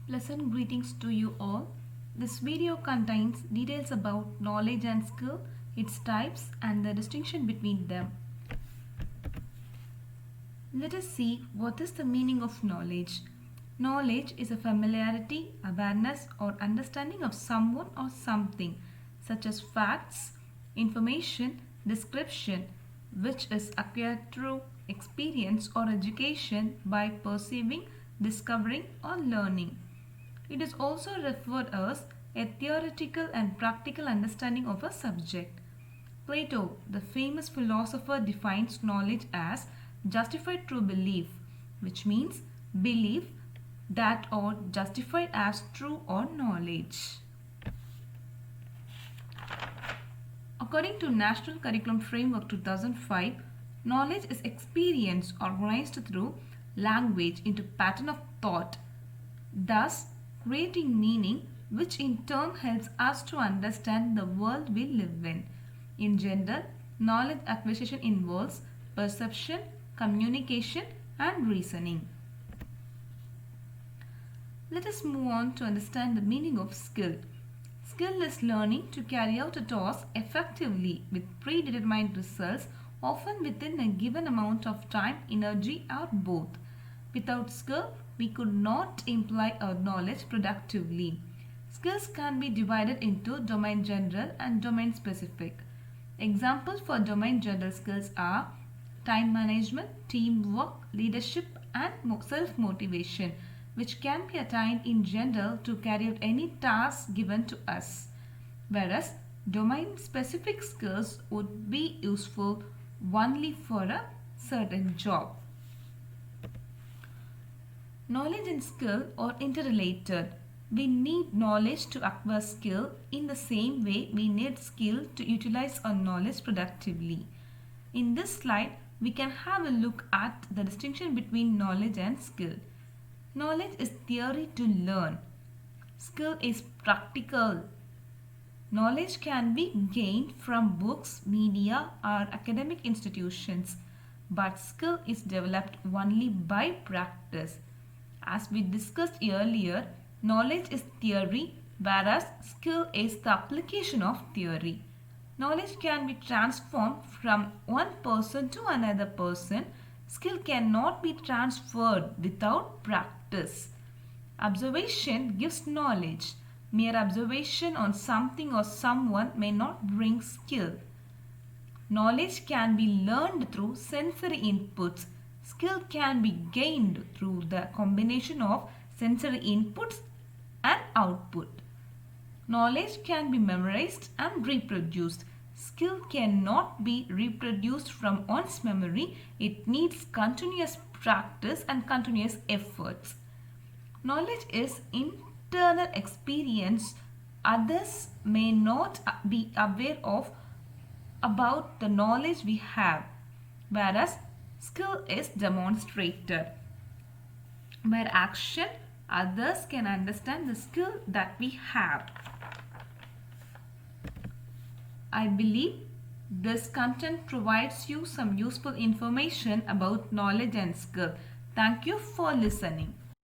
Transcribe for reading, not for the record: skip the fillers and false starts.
Pleasant greetings to you all. This video contains details about knowledge and skill, its types, and the distinction between them. Let us see what is the meaning of knowledge. Knowledge is a familiarity, awareness, or understanding of someone or something, such as facts, information, description, which is acquired through experience or education by perceiving, discovering, or learning. It is also referred as a theoretical and practical understanding of a subject. Plato, the famous philosopher, defines knowledge as justified true belief, which means belief that are justified as true or knowledge. According to National Curriculum Framework 2005, knowledge is experience organized through language into pattern of thought, thus creating meaning, which in turn helps us to understand the world we live in. In general, knowledge acquisition involves perception, communication, and reasoning. Let us move on to understand the meaning of skill. Skill is learning to carry out a task effectively with predetermined results, often within a given amount of time, energy, or both. Without skill, we could not imply our knowledge productively. Skills can be divided into domain general and domain specific. Examples for domain general skills are time management, teamwork, leadership, and self-motivation, which can be attained in general to carry out any task given to us. Whereas domain specific skills would be useful only for a certain job. Knowledge and skill are interrelated. We need knowledge to acquire skill in the same way we need skill to utilize our knowledge productively. In this slide, we can have a look at the distinction between knowledge and skill. Knowledge is theory to learn. Skill is practical. Knowledge can be gained from books, media, or academic institutions, but skill is developed only by practice. As we discussed earlier, knowledge is theory, whereas skill is the application of theory. Knowledge can be transformed from one person to another person. Skill cannot be transferred without practice. Observation gives knowledge. Mere observation on something or someone may not bring skill. Knowledge can be learned through sensory inputs. Skill can be gained through the combination of sensory inputs and output. Knowledge can be memorized and reproduced. Skill cannot be reproduced from one's memory. It needs continuous practice and continuous efforts. Knowledge is internal experience others may not be aware of about the knowledge we have, whereas skill is demonstrated. By action, others can understand the skill that we have. I believe this content provides you some useful information about knowledge and skill. Thank you for listening.